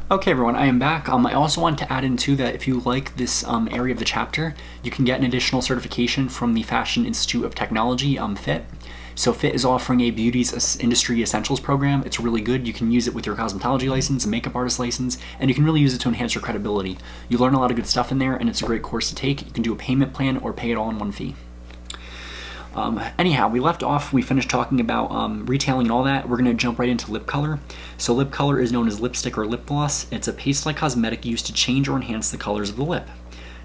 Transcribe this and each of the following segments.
Okay everyone, I am back. I also want to add in too that if you like this area of the chapter, you can get an additional certification from the Fashion Institute of Technology, FIT. So FIT is offering a Beauties Industry Essentials program. It's really good. You can use it with your cosmetology license, a makeup artist license, and you can really use it to enhance your credibility. You learn a lot of good stuff in there, and it's a great course to take. You can do a payment plan or pay it all in one fee. Anyhow, we left off, we finished talking about retailing and all that. We're going to jump right into lip color. So lip color is known as lipstick or lip gloss. It's a paste-like cosmetic used to change or enhance the colors of the lip.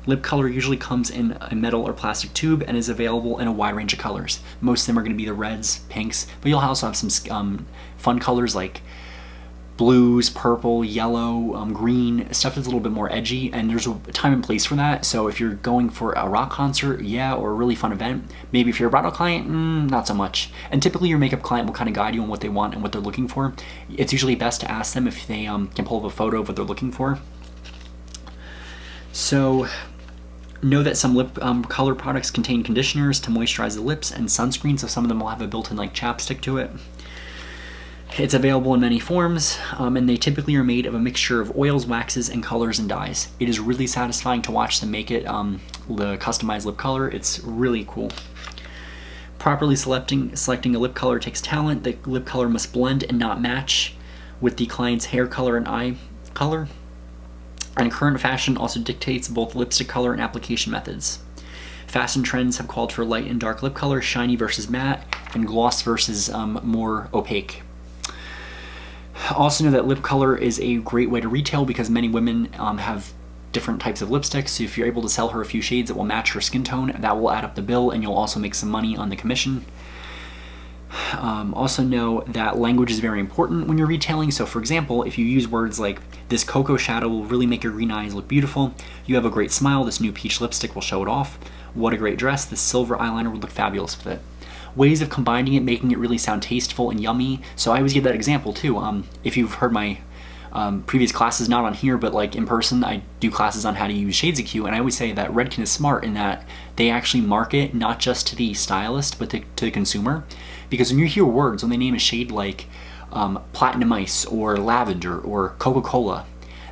Lip color usually comes in a metal or plastic tube and is available in a wide range of colors. Most of them are going to be the reds, pinks, but you'll also have some fun colors like blues, purple, yellow, green, stuff that's a little bit more edgy, and there's a time and place for that. So if you're going for a rock concert, yeah, or a really fun event, maybe if you're a bridal client, not so much. And typically your makeup client will kind of guide you on what they want and what they're looking for. It's usually best to ask them if they can pull up a photo of what they're looking for. So know that some lip color products contain conditioners to moisturize the lips and sunscreen, so some of them will have a built-in like chapstick to it. It's available in many forms, and they typically are made of a mixture of oils, waxes, and colors and dyes. It is really satisfying to watch them make it, the customized lip color. It's really cool. Properly selecting a lip color takes talent. The lip color must blend and not match with the client's hair color and eye color. And current fashion also dictates both lipstick color and application methods. Fashion trends have called for light and dark lip color, shiny versus matte, and gloss versus more opaque. Also know that lip color is a great way to retail because many women have different types of lipsticks. So if you're able to sell her a few shades that will match her skin tone, that will add up the bill and you'll also make some money on the commission. Also know that language is very important when you're retailing. So for example, if you use words like, this cocoa shadow will really make your green eyes look beautiful. You have a great smile, this new peach lipstick will show it off. What a great dress, this silver eyeliner would look fabulous with it. Ways of combining it, making it really sound tasteful and yummy. So I always give that example too. If you've heard my previous classes, not on here, but like in person, I do classes on how to use shades of Q, and I always say that Redken is smart in that they actually market not just to the stylist, but to the consumer. Because when you hear words, when they name a shade like Platinum Ice or Lavender or Coca-Cola,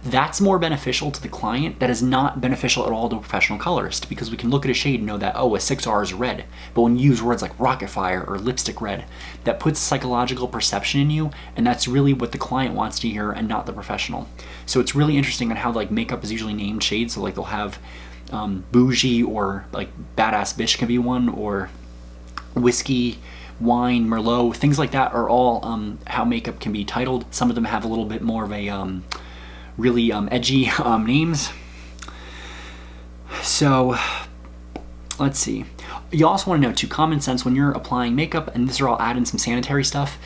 that's more beneficial to the client. That is not beneficial at all to a professional colorist, because we can look at a shade and know that, oh, a 6R is red. But when you use words like rocket fire or lipstick red, that puts psychological perception in you, and that's really what the client wants to hear and not the professional. So it's really interesting on how like makeup is usually named shades. So like they'll have bougie, or like badass bitch can be one, or whiskey, wine, Merlot, things like that are all how makeup can be titled. Some of them have a little bit more of a really edgy names. So let's see. You also want to know too, common sense when you're applying makeup, and these are all add-in some sanitary stuff.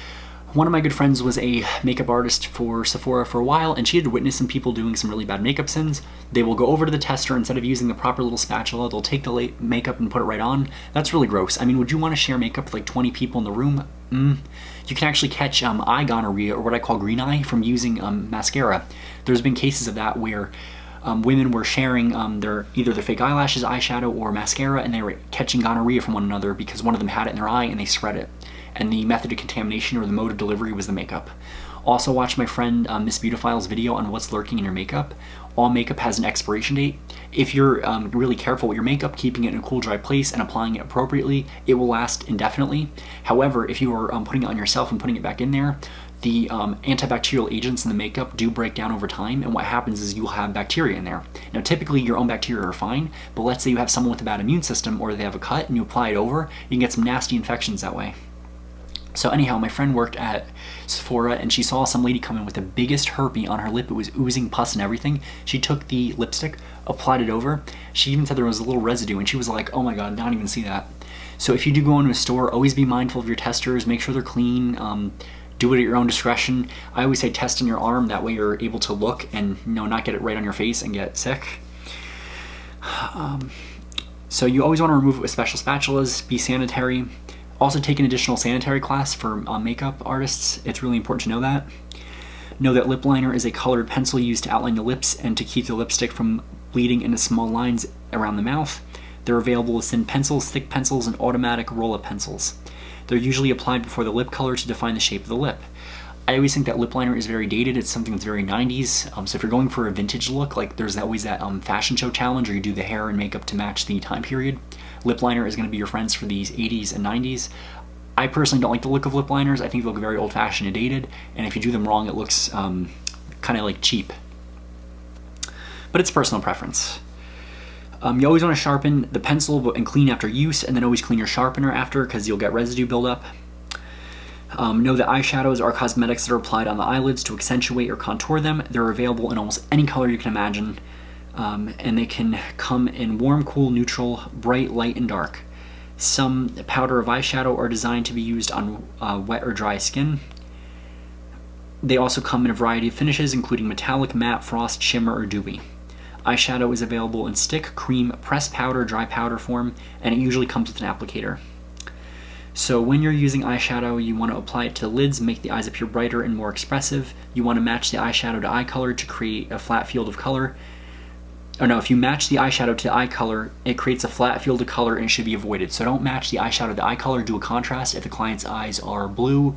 One of my good friends was a makeup artist for Sephora for a while, and she had witnessed some people doing some really bad makeup sins. They will go over to the tester, instead of using the proper little spatula, they'll take the makeup and put it right on. That's really gross. I mean, would you want to share makeup with like 20 people in the room? You can actually catch eye gonorrhea, or what I call green eye, from using mascara. There's been cases of that where women were sharing either their fake eyelashes, eyeshadow, or mascara, and they were catching gonorrhea from one another because one of them had it in their eye and they spread it. And the method of contamination or the mode of delivery was the makeup. Also watch my friend Miss Beautify's video on what's lurking in your makeup. All makeup has an expiration date. If you're really careful with your makeup, keeping it in a cool, dry place and applying it appropriately, it will last indefinitely. However, if you are putting it on yourself and putting it back in there, the antibacterial agents in the makeup do break down over time, and what happens is you'll have bacteria in there. Now typically your own bacteria are fine, but let's say you have someone with a bad immune system, or they have a cut and you apply it over, you can get some nasty infections that way. So anyhow, my friend worked at Sephora and she saw some lady come in with the biggest herpes on her lip. It was oozing pus and everything. She took the lipstick, applied it over. She even said there was a little residue, and she was like, oh my god, I don't even see that. So if you do go into a store, always be mindful of your testers, make sure they're clean, do it at your own discretion. I always say test on your arm, that way you're able to look and not get it right on your face and get sick. So you always want to remove it with special spatulas, be sanitary. Also take an additional sanitary class for makeup artists. It's really important to know that. Know that lip liner is a colored pencil used to outline the lips and to keep the lipstick from bleeding into small lines around the mouth. They're available as thin pencils, thick pencils, and automatic roll-up pencils. They're usually applied before the lip color to define the shape of the lip. I always think that lip liner is very dated. It's something that's very 90s. So if you're going for a vintage look, like there's always that fashion show challenge where you do the hair and makeup to match the time period, lip liner is going to be your friends for these 80s and 90s. I personally don't like the look of lip liners. I think they look very old-fashioned and dated, and if you do them wrong, it looks kind of like cheap. But it's personal preference. You always want to sharpen the pencil and clean after use, and then always clean your sharpener after because you'll get residue buildup. Know that eyeshadows are cosmetics that are applied on the eyelids to accentuate or contour them. They're available in almost any color you can imagine, and they can come in warm, cool, neutral, bright, light, and dark. Some powder of eyeshadow are designed to be used on wet or dry skin. They also come in a variety of finishes, including metallic, matte, frost, shimmer, or dewy. Eyeshadow is available in stick, cream, pressed powder, dry powder form, and it usually comes with an applicator. So when you're using eyeshadow, you want to apply it to the lids, make the eyes appear brighter and more expressive. You want to match the eyeshadow to eye color to create a flat field of color. Oh no, if you match the eyeshadow to eye color, it creates a flat field of color and it should be avoided. So don't match the eyeshadow to eye color, do a contrast. If the client's eyes are blue,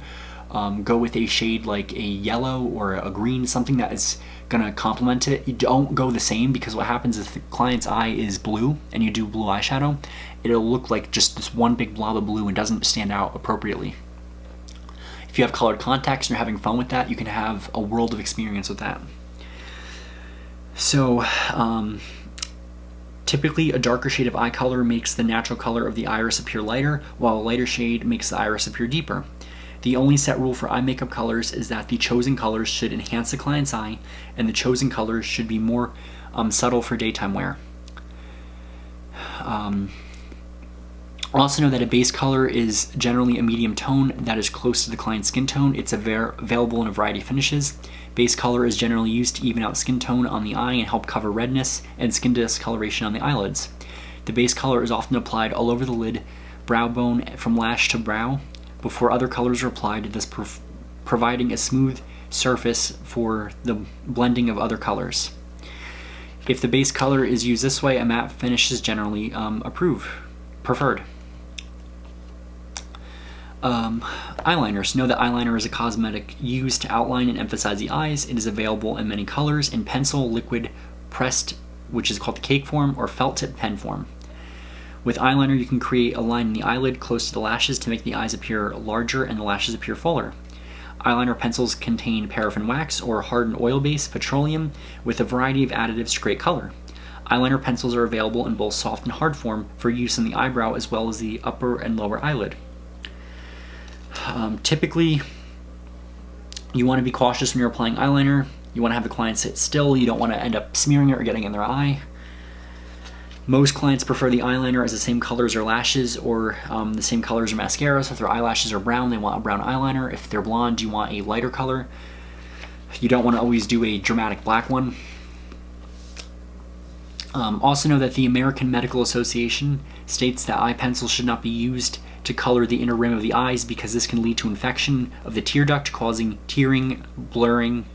go with a shade like a yellow or a green, something that is gonna complement it. You don't go the same, because what happens if the client's eye is blue and you do blue eyeshadow, it'll look like just this one big blob of blue and doesn't stand out appropriately. If you have colored contacts and you're having fun with that, you can have a world of experience with that. So typically a darker shade of eye color makes the natural color of the iris appear lighter, while a lighter shade makes the iris appear deeper. The only set rule for eye makeup colors is that the chosen colors should enhance the client's eye, and the chosen colors should be more subtle for daytime wear. Also know that a base color is generally a medium tone that is close to the client's skin tone. It's available in a variety of finishes. Base color is generally used to even out skin tone on the eye and help cover redness and skin discoloration on the eyelids. The base color is often applied all over the lid, brow bone, from lash to brow, before other colors are applied, thus providing a smooth surface for the blending of other colors. If the base color is used this way, a matte finish is generally preferred. Eyeliners. Know that eyeliner is a cosmetic used to outline and emphasize the eyes. It is available in many colors, in pencil, liquid, pressed, which is called the cake form, or felt tip pen form. With eyeliner, you can create a line in the eyelid close to the lashes to make the eyes appear larger and the lashes appear fuller. Eyeliner pencils contain paraffin wax or hardened oil-based petroleum with a variety of additives to create color. Eyeliner pencils are available in both soft and hard form for use in the eyebrow as well as the upper and lower eyelid. Typically, you want to be cautious when you're applying eyeliner. You want to have the client sit still. You don't want to end up smearing it or getting in their eye. Most clients prefer the eyeliner as the same color as their lashes, or the same color as their mascara. So if their eyelashes are brown, they want a brown eyeliner. If they're blonde, you want a lighter color. You don't want to always do a dramatic black one. Also know that the American Medical Association states that eye pencils should not be used to color the inner rim of the eyes because this can lead to infection of the tear duct, causing tearing, blurring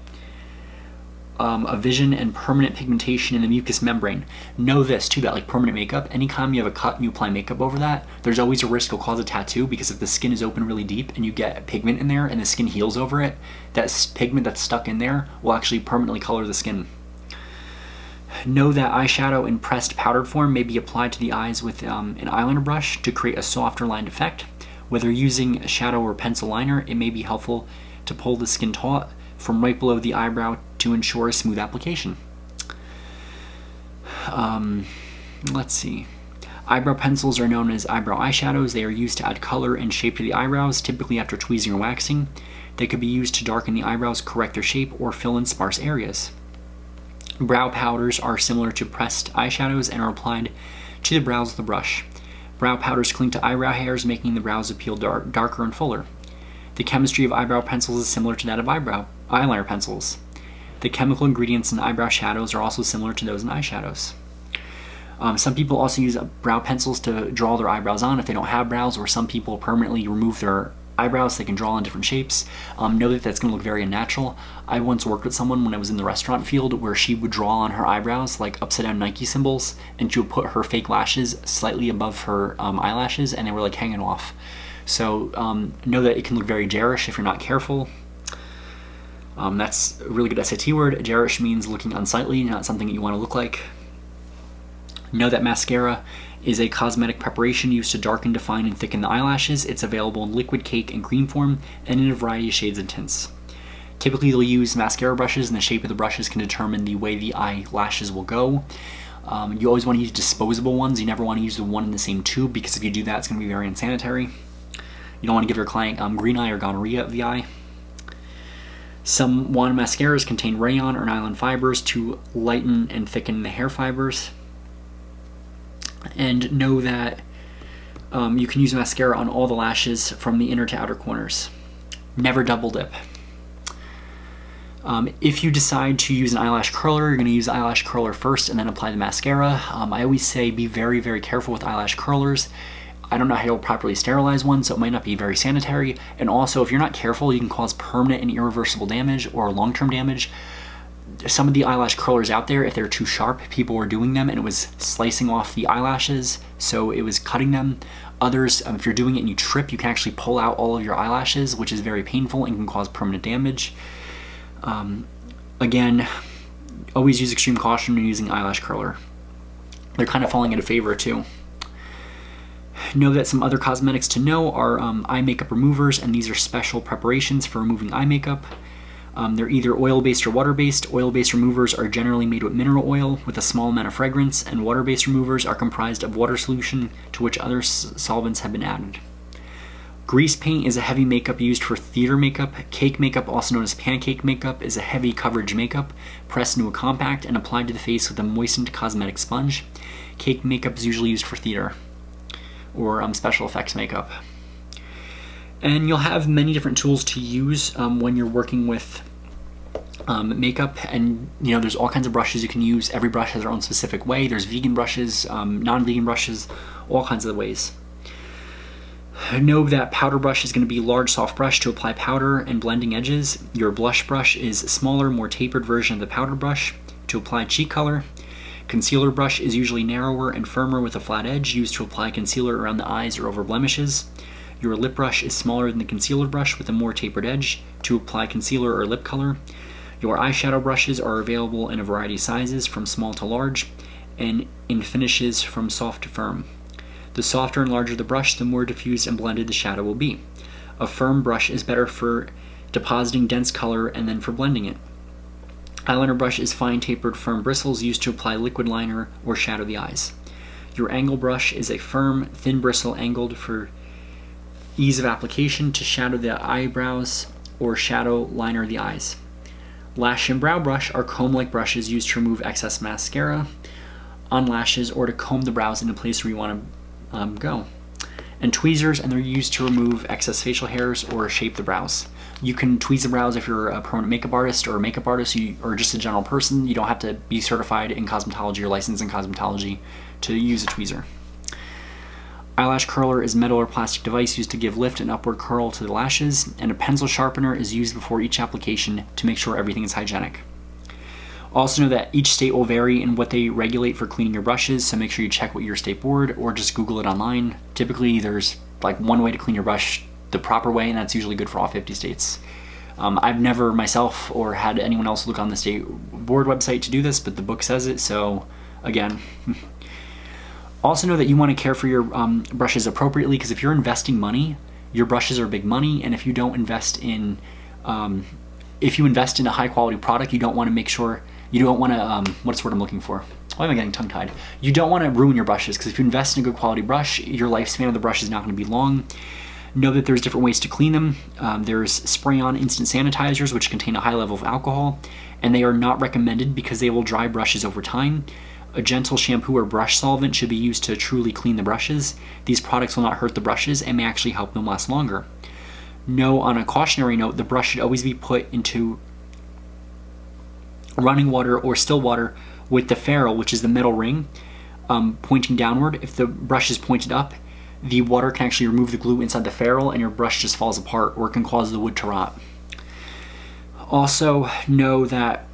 of vision, and permanent pigmentation in the mucous membrane. Know this too, that like permanent makeup, anytime you have a cut and you apply makeup over that, there's always a risk it'll cause a tattoo, because if the skin is open really deep and you get pigment in there and the skin heals over it, that pigment that's stuck in there will actually permanently color the skin. Know that eyeshadow in pressed powdered form may be applied to the eyes with an eyeliner brush to create a softer lined effect. Whether using a shadow or pencil liner, it may be helpful to pull the skin taut from right below the eyebrow to ensure a smooth application. Let's see. Eyebrow pencils are known as eyebrow eyeshadows. They are used to add color and shape to the eyebrows, typically after tweezing or waxing. They could be used to darken the eyebrows, correct their shape, or fill in sparse areas. Brow powders are similar to pressed eyeshadows and are applied to the brows with a brush. Brow powders cling to eyebrow hairs, making the brows appear darker and fuller. The chemistry of eyebrow pencils is similar to that of eyeliner pencils. The chemical ingredients in eyebrow shadows are also similar to those in eyeshadows. Some people also use brow pencils to draw their eyebrows on if they don't have brows, or some people permanently remove their eyebrows so they can draw in different shapes. Know that that's going to look very unnatural. I once worked with someone when I was in the restaurant field where she would draw on her eyebrows like upside down Nike symbols, and she would put her fake lashes slightly above her eyelashes, and they were like hanging off. So know that it can look very garish if you're not careful. That's a really good SAT word. Garish means looking unsightly, not something that you want to look like. Know that mascara is a cosmetic preparation used to darken, define, and thicken the eyelashes. It's available in liquid, cake, and cream form, and in a variety of shades and tints. Typically, they'll use mascara brushes, and the shape of the brushes can determine the way the eyelashes will go. You always want to use disposable ones. You never want to use the one in the same tube, because if you do that, it's going to be very unsanitary. You don't want to give your client green eye or gonorrhea of the eye. Some wand mascaras contain rayon or nylon fibers to lighten and thicken the hair fibers. And know that you can use mascara on all the lashes from the inner to outer corners. Never double dip. If you decide to use an eyelash curler, you're going to use the eyelash curler first and then apply the mascara. I always say be very, very careful with eyelash curlers. I don't know how you'll properly sterilize one, so it might not be very sanitary. And also, if you're not careful, you can cause permanent and irreversible damage or long-term damage. Some of the eyelash curlers out there, if they're too sharp, people were doing them and it was slicing off the eyelashes, so it was cutting them. Others, if you're doing it and you trip, you can actually pull out all of your eyelashes, which is very painful and can cause permanent damage. Again, always use extreme caution when using eyelash curler. They're kind of falling into favor too. Know that some other cosmetics to know are eye makeup removers, and these are special preparations for removing eye makeup. They're either oil-based or water-based. Oil-based removers are generally made with mineral oil with a small amount of fragrance, and water-based removers are comprised of water solution to which other solvents have been added. Grease paint is a heavy makeup used for theater makeup. Cake makeup, also known as pancake makeup, is a heavy coverage makeup pressed into a compact and applied to the face with a moistened cosmetic sponge. Cake makeup is usually used for theater or special effects makeup. And you'll have many different tools to use when you're working with makeup, and there's all kinds of brushes you can use. Every brush has their own specific way. There's vegan brushes, non-vegan brushes, all kinds of ways. Know that powder brush is going to be a large soft brush to apply powder and blending edges. Your blush brush is a smaller, more tapered version of the powder brush to apply cheek color. Concealer brush is usually narrower and firmer with a flat edge, used to apply concealer around the eyes or over blemishes. Your lip brush is smaller than the concealer brush with a more tapered edge to apply concealer or lip color. Your eyeshadow brushes are available in a variety of sizes from small to large and in finishes from soft to firm. The softer and larger the brush, the more diffused and blended the shadow will be. A firm brush is better for depositing dense color and then for blending it. Eyeliner brush is fine tapered firm bristles used to apply liquid liner or shadow the eyes. Your angle brush is a firm, thin bristle angled for ease of application to shadow the eyebrows or shadow liner the eyes. Lash and brow brush are comb-like brushes used to remove excess mascara on lashes or to comb the brows into place where you want to go. And tweezers, and they're used to remove excess facial hairs or shape the brows. You can tweeze the brows if you're a permanent makeup artist or a makeup artist or just a general person. You don't have to be certified in cosmetology or licensed in cosmetology to use a tweezer. Eyelash curler is a metal or plastic device used to give lift and upward curl to the lashes, and a pencil sharpener is used before each application to make sure everything is hygienic. Also know that each state will vary in what they regulate for cleaning your brushes, so make sure you check with your state board or just Google it online. Typically there's like one way to clean your brush the proper way, and that's usually good for all 50 states. I've never myself or had anyone else look on the state board website to do this, but the book says it, so again. Also know that you want to care for your brushes appropriately, because if you're investing money, your brushes are big money, and if you don't invest in, if you invest in a high quality product, you don't want to make sure, you don't want to, what's the word I'm looking for? Why am I getting tongue tied? You don't want to ruin your brushes, because if you invest in a good quality brush, your lifespan of the brush is not going to be long. Know that there's different ways to clean them. There's spray-on instant sanitizers, which contain a high level of alcohol, and they are not recommended because they will dry brushes over time. A gentle shampoo or brush solvent should be used to truly clean the brushes. These products will not hurt the brushes and may actually help them last longer. Know, on a cautionary note, the brush should always be put into running water or still water with the ferrule, which is the metal ring, pointing downward. If the brush is pointed up, the water can actually remove the glue inside the ferrule and your brush just falls apart, or it can cause the wood to rot. Also know that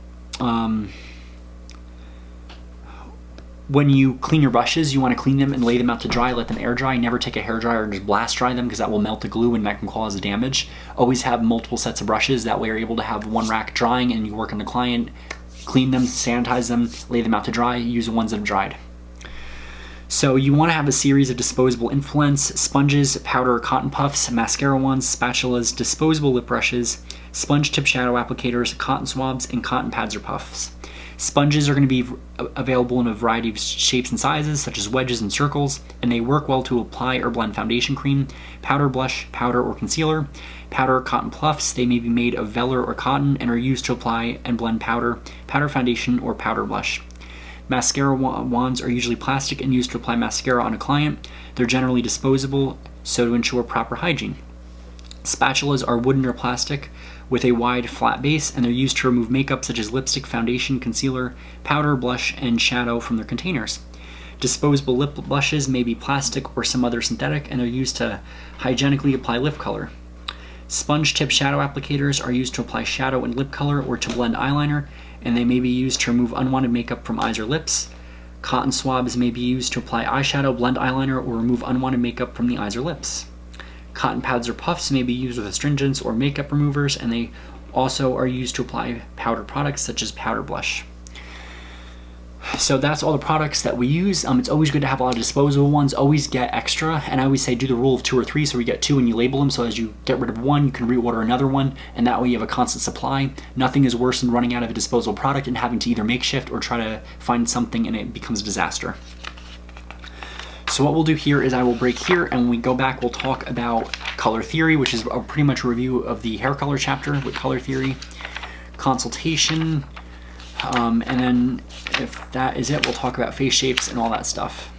When you clean your brushes, you want to clean them and lay them out to dry, let them air dry. Never take a hair dryer and just blast dry them because that will melt the glue and that can cause damage. Always have multiple sets of brushes. That way you're able to have one rack drying and you work on the client, clean them, sanitize them, lay them out to dry, use the ones that have dried. So you want to have a series of disposable influence, sponges, powder or cotton puffs, mascara wands, spatulas, disposable lip brushes, sponge tip shadow applicators, cotton swabs, and cotton pads or puffs. Sponges are going to be available in a variety of shapes and sizes, such as wedges and circles, and they work well to apply or blend foundation cream, powder blush, powder or concealer. Powder cotton puffs, they may be made of velour or cotton and are used to apply and blend powder, powder foundation, or powder blush. Mascara wands are usually plastic and used to apply mascara on a client. They're generally disposable, so to ensure proper hygiene. Spatulas are wooden or plastic with a wide, flat base, and they're used to remove makeup such as lipstick, foundation, concealer, powder, blush, and shadow from their containers. Disposable lip blushes may be plastic or some other synthetic, and they're used to hygienically apply lip color. Sponge tip shadow applicators are used to apply shadow and lip color or to blend eyeliner, and they may be used to remove unwanted makeup from eyes or lips. Cotton swabs may be used to apply eyeshadow, blend eyeliner, or remove unwanted makeup from the eyes or lips. Cotton pads or puffs may be used with astringents or makeup removers, and they also are used to apply powder products such as powder blush. So that's all the products that we use. It's always good to have a lot of disposable ones. Always get extra, and I always say do the rule of 2 or 3, so we get 2 and you label them, so as you get rid of one, you can reorder another one, and that way you have a constant supply. Nothing is worse than running out of a disposable product and having to either makeshift or try to find something and it becomes a disaster. So what we'll do here is I will break here, and when we go back, we'll talk about color theory, which is pretty much a review of the hair color chapter with color theory, consultation, and then if that is it, we'll talk about face shapes and all that stuff.